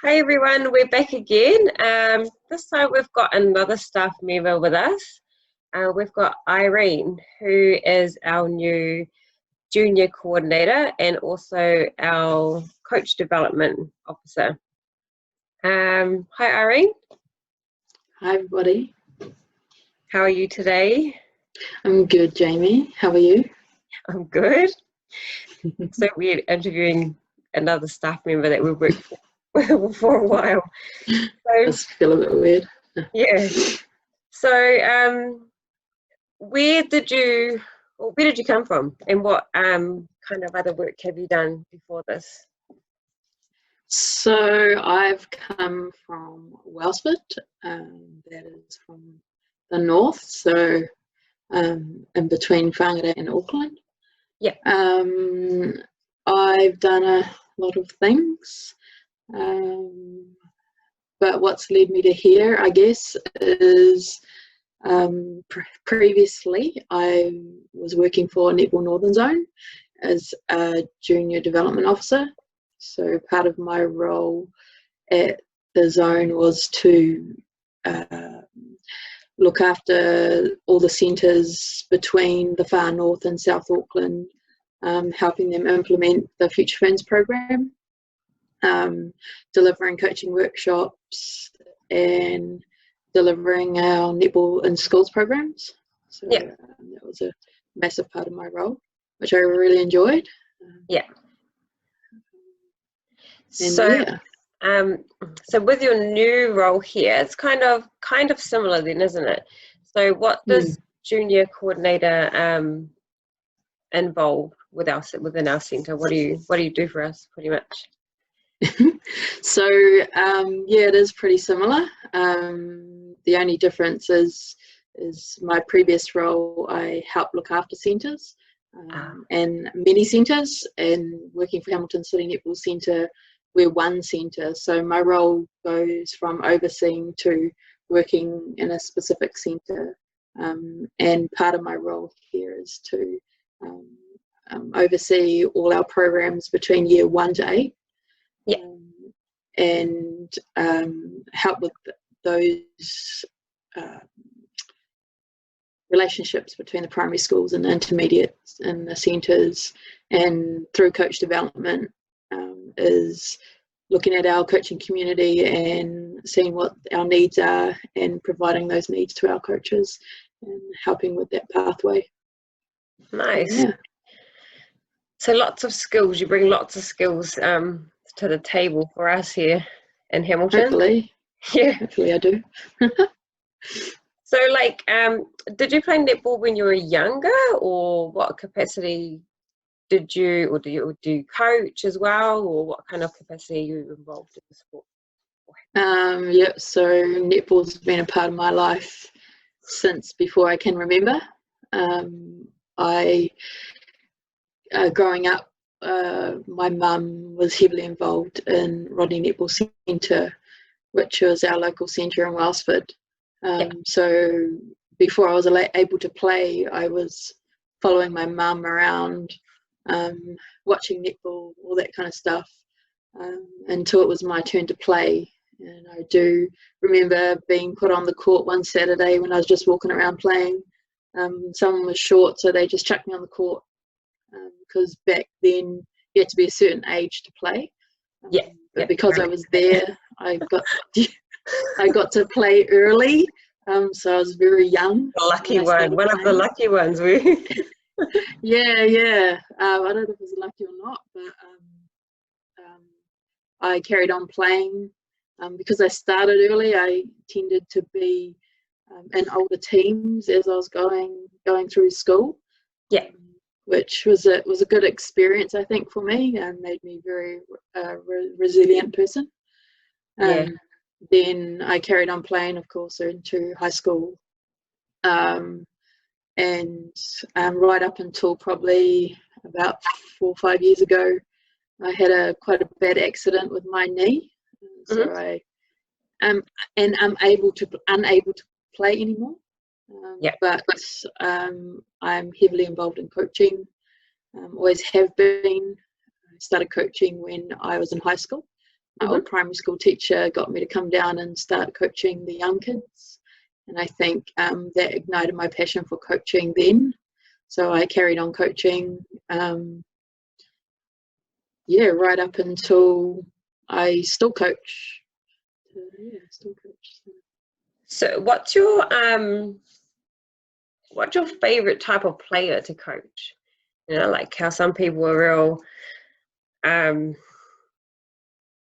Hi everyone, we're back again. This time we've got another staff member with us. We've got Irene, who is our new junior coordinator and also our coach development officer. Hi Irene. Hi everybody. How are you today? I'm good, Jamie. How are you? I'm good. So we're interviewing another staff member that we've worked for a while. So, Does feel a bit weird. yeah. So where did you come from, and what kind of other work have you done before this? So I've come from Wellsford, that is from the north, so in between Whangarei and Auckland. Yeah. I've done a lot of things, but what's led me to here, I guess, is previously I was working for Netball Northern Zone as a junior development officer. So part of my role at the zone was to look after all the centres between the far north and South Auckland, helping them implement the Future Ferns program, delivering coaching workshops and delivering our netball in schools programs. So Yeah. that was a massive part of my role, which I really enjoyed. Yeah. So so with your new role here, it's kind of similar then, isn't it? So what does junior coordinator involve within our centre? What do you do for us, pretty much? So yeah, it is pretty similar. The only difference is my previous role, I helped look after centres and many centres, and working for Hamilton City Netball Centre, we're one centre. So my role goes from overseeing to working in a specific centre, and part of my role here is to oversee all our programs between year 1 to 8. Yeah. And help with those relationships between the primary schools and the intermediates and the centres, and through coach development is looking at our coaching community and seeing what our needs are and providing those needs to our coaches and helping with that pathway. Nice. Yeah. So lots of skills. You bring lots of skills to the table for us here in Hamilton. Hopefully. Yeah. Hopefully I do. So like, did you play netball when you were younger, or what capacity did you, or do you coach as well, or what kind of capacity are you involved in the sport? Yeah, so netball's been a part of my life since before I can remember. Growing up, my mum was heavily involved in Rodney Netball Centre, which was our local centre in Wellsford. So before I was able to play, I was following my mum around, watching netball, all that kind of stuff, until it was my turn to play. And I do remember being put on the court one Saturday when I was just walking around playing. Someone was short, so they just chucked me on the court, because back then you had to be a certain age to play. But because I was there, I got to play early, so I was very young. Lucky one, one of the lucky ones. Yeah. I don't know if it was lucky or not, but I carried on playing. Because I started early, I tended to be in older teams as I was going through school. Yeah. Which was a good experience, I think, for me, and made me very resilient person. Then I carried on playing, of course, into high school, and right up until probably about 4 or 5 years ago, I had quite a bad accident with my knee, so I am unable to play anymore. But I'm heavily involved in coaching. Always have been. I started coaching when I was in high school, my old primary school teacher got me to come down and start coaching the young kids. And I think that ignited my passion for coaching then. So I carried on coaching, right up until I still coach. Still coach. So what's your favorite type of player to coach? Like how some people are real, they're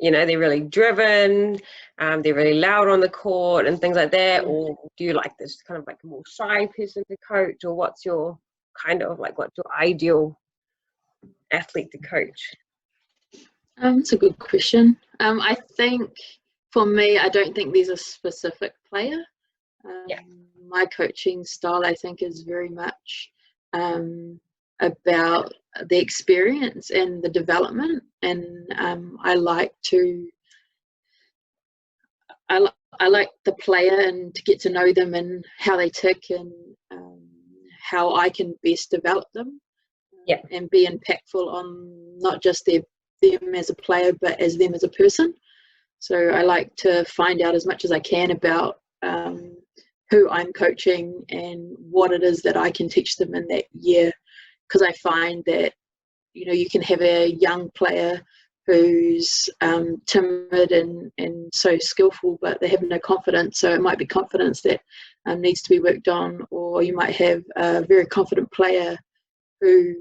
really driven, they're really loud on the court and things like that. Or do you like this kind of like a more shy person to coach? Or what's your ideal athlete to coach? That's a good question. I think for me, I don't think there's a specific player. My coaching style, I think, is very much about the experience and the development, and I like the player and to get to know them and how they tick and how I can best develop them and be impactful on not just them as a player but as them as a person. So I like to find out as much as I can about who I'm coaching and what it is that I can teach them in that year, because I find that you can have a young player who's timid and so skillful, but they have no confidence. So it might be confidence that needs to be worked on, or you might have a very confident player who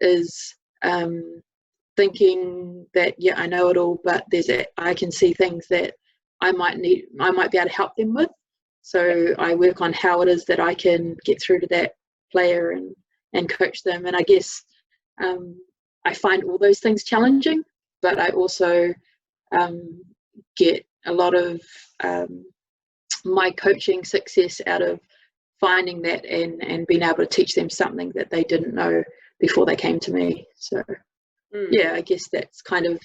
is thinking that I know it all, but I can see things that I might be able to help them with. So I work on how it is that I can get through to that player and coach them. And I guess I find all those things challenging, but I also get a lot of my coaching success out of finding that and being able to teach them something that they didn't know before they came to me. So I guess that's kind of,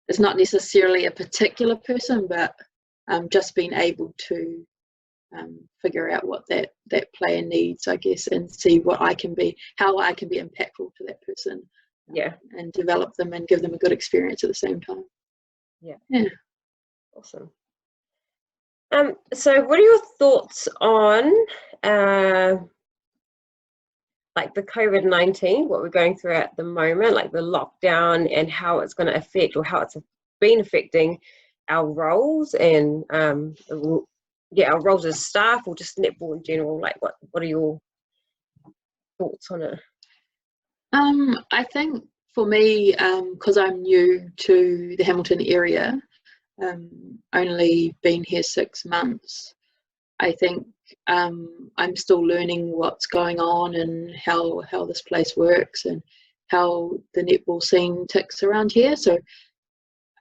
it's not necessarily a particular person, but just being able to figure out what that player needs, I guess, and see how I can be impactful to that person. And develop them and give them a good experience at the same time. Awesome. So what are your thoughts on like the COVID-19, what we're going through at the moment, like the lockdown, and how it's going to affect, or how it's been affecting our roles and our roles as staff, or just netball in general? Like what are your thoughts on it? I think for me, because I'm new to the Hamilton area, only been here 6 months, I think I'm still learning what's going on and how this place works and how the netball scene ticks around here. So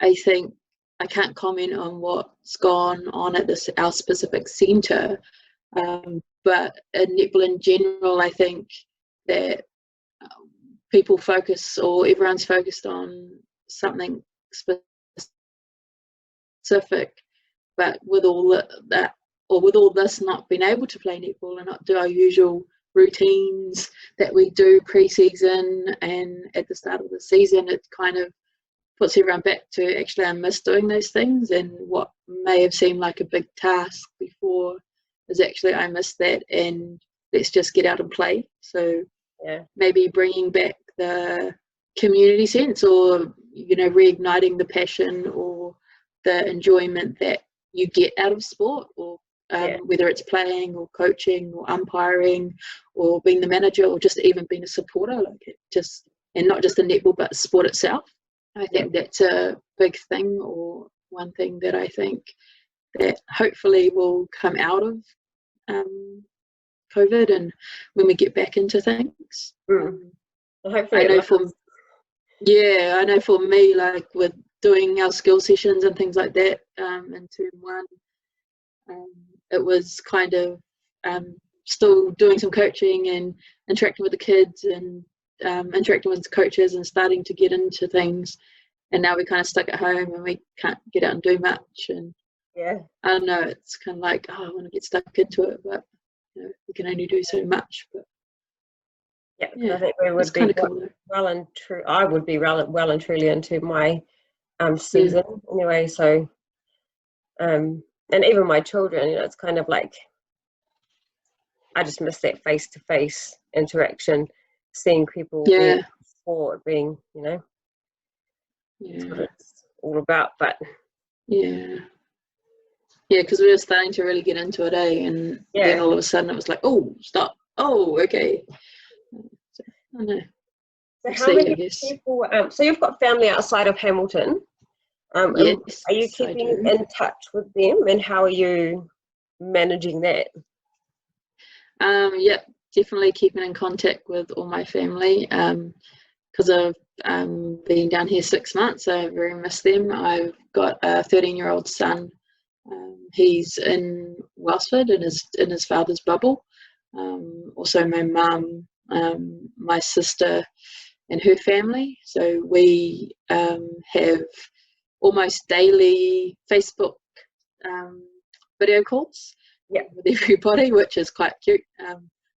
I think I can't comment on what's gone on at our specific centre, but in netball in general, I think that people focus, or everyone's focused on something specific, but with all that, or with all this, not being able to play netball and not do our usual routines that we do pre-season and at the start of the season, it kind of puts everyone back to actually I miss doing those things, and what may have seemed like a big task before is actually I miss that, and let's just get out and play. So maybe bringing back the community sense, or reigniting the passion or the enjoyment that you get out of sport, or whether it's playing or coaching or umpiring or being the manager or just even being a supporter, and not just the netball but sport itself. I think that's a big thing, or one thing that I think that hopefully will come out of COVID and when we get back into things. Hopefully I know for me, like with doing our skill sessions and things like that in term 1, it was kind of still doing some coaching and interacting with the kids and interacting with the coaches and starting to get into things, and now we're kind of stuck at home and we can't get out and do much, and I don't know, it's kind of like, I want to get stuck into it, but we can only do so much. But I think we would be cool. well and true. I would be well and truly into my season anyway. So, and even my children, it's kind of like I just miss that face-to-face interaction, seeing people being sport, being, that's what it's all about. But because we were starting to really get into it, and then all of a sudden it was like, oh, stop, oh, okay. So, I don't know. So how many people? So you've got family outside of Hamilton. Yes, are you keeping in touch with them, and how are you managing that? Yep, definitely keeping in contact with all my family. Because I've been down here 6 months, I very miss them. I've got a 13-year-old son. He's in Wellsford in his father's bubble. Also my mum, my sister and her family. So we have almost daily Facebook video calls with everybody, which is quite cute,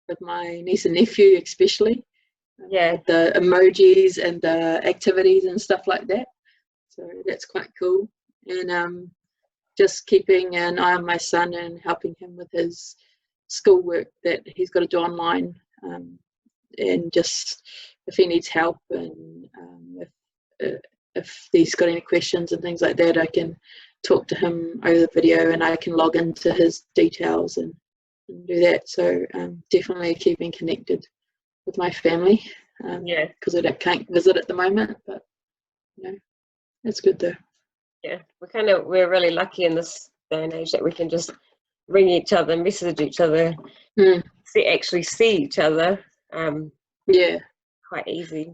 with my niece and nephew especially. The emojis and the activities and stuff like that. So that's quite cool. And just keeping an eye on my son and helping him with his schoolwork that he's got to do online, and just if he needs help, and if he's got any questions and things like that, I can talk to him over the video, and I can log into his details and do that. So definitely keeping connected with my family, because I can't visit at the moment, but it's good though. We're really lucky in this day and age that we can just ring each other, message each other, actually see each other. Quite easy.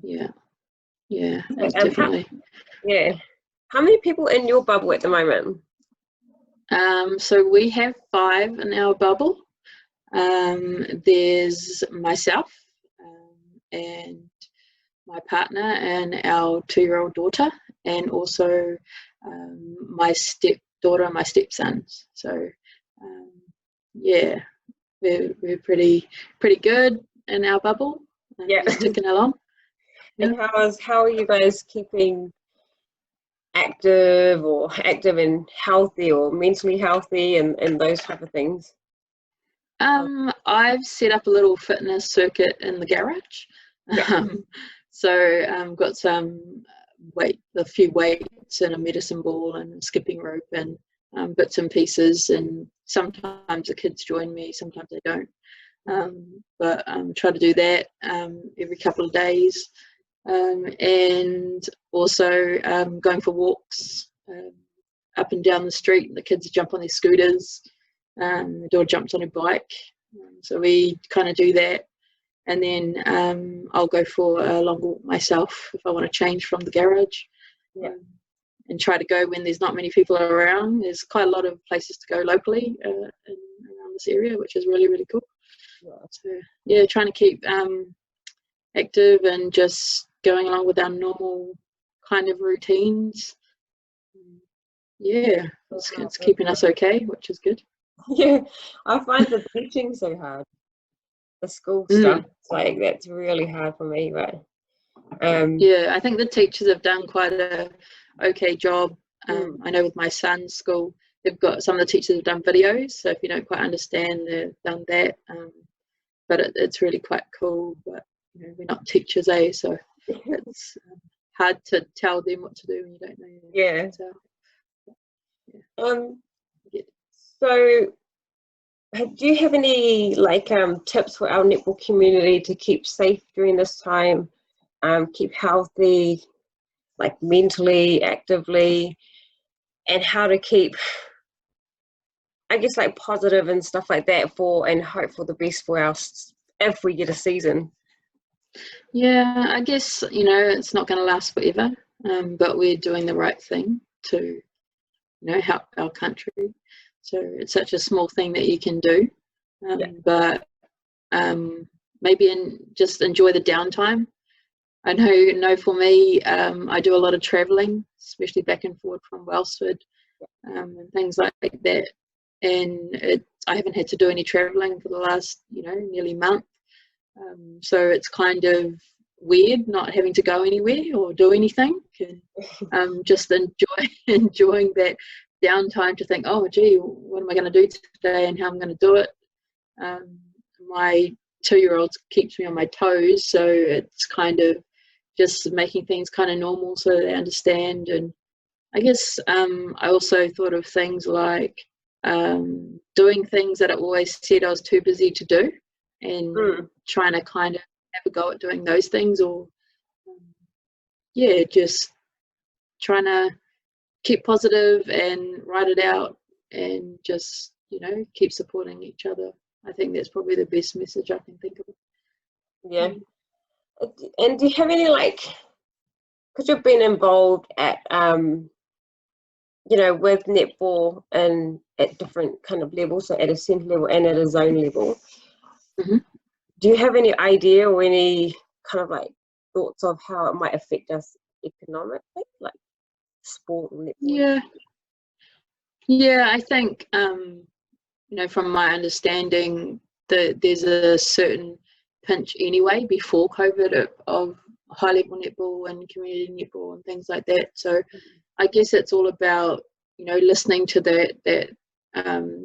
Definitely. How many people in your bubble at the moment? So we have 5 in our bubble. There's myself, and my partner and our 2-year-old daughter, and also my stepdaughter and my stepsons. So we're pretty good in our bubble. Just ticking along. And how are you guys keeping active and healthy, or mentally healthy, and those type of things? I've set up a little fitness circuit in the garage. So got some a few weights and a medicine ball and a skipping rope and bits and pieces, and sometimes the kids join me, sometimes they don't. But try to do that every couple of days, and also going for walks up and down the street. The kids jump on their scooters, the daughter jumps on her bike, so we kind of do that. And then I'll go for a long walk myself if I want to change from the garage, and try to go when there's not many people around. There's quite a lot of places to go locally around this area, which is really, really cool. So trying to keep active and just going along with our normal kind of routines. It's keeping us okay, which is good. I find the teaching so hard. The school stuff, that's really hard for me, but I think the teachers have done quite a okay job. I know with my son's school, they've got some of the teachers have done videos, so if you don't quite understand, they've done that. But it's really quite cool. But we're not teachers, so it's hard to tell them what to do when you don't know. So do you have any tips for our netball community to keep safe during this time, keep healthy, mentally, actively, and how to keep, I guess, positive and stuff like that and hope for the best for us if we get a season? I guess it's not going to last forever, but we're doing the right thing to help our country. So it's such a small thing that you can do, but maybe just enjoy the downtime. I know for me, I do a lot of traveling, especially back and forward from Wellsford, and things like that. And I haven't had to do any traveling for the last, nearly month. So it's kind of weird not having to go anywhere or do anything, and just enjoying that downtime to think, oh gee, what am I going to do today and how I'm going to do it. My 2-year-old keeps me on my toes, so it's kind of just making things kind of normal so they understand. And I guess I also thought of things like doing things that I always said I was too busy to do, and trying to kind of have a go at doing those things, or just trying to keep positive and write it out, and just keep supporting each other. I think that's probably the best message I can think of. Yeah. And do you have any, like, because you've been involved at with netball and at different kind of levels, so at a centre level and at a zone level, do you have any idea or any kind of like thoughts of how it might affect us economically, like sport and netball? Yeah, I think from my understanding that there's a certain pinch anyway before COVID of high level netball and community netball and things like that. So I guess it's all about listening to that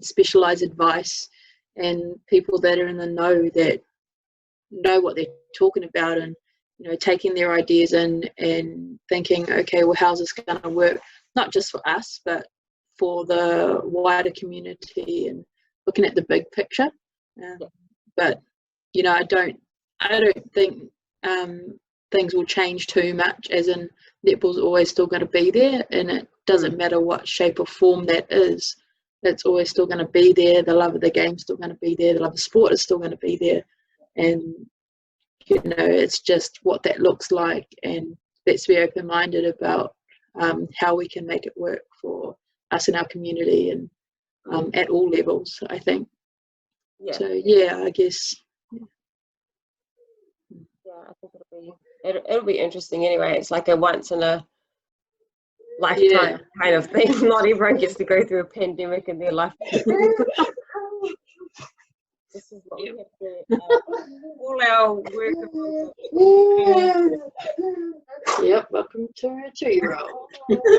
specialized advice and people that are in the know, that know what they're talking about, and taking their ideas and thinking, okay, well, how's this going to work, not just for us but for the wider community, and looking at the big picture. But I don't think things will change too much, as in netball's always still going to be there, and it doesn't matter what shape or form that is. It's always still going to be there. The love of the game's still going to be there. The love of sport is still going to be there. And it's just what that looks like, and let's be open-minded about how we can make it work for us in our community, and at all levels, I think. So I guess. I think it'll be interesting anyway. It's like a once in a lifetime kind of thing. Not everyone gets to go through a pandemic in their life. This is what we have to all our work. Yep, welcome to our 2-year-old.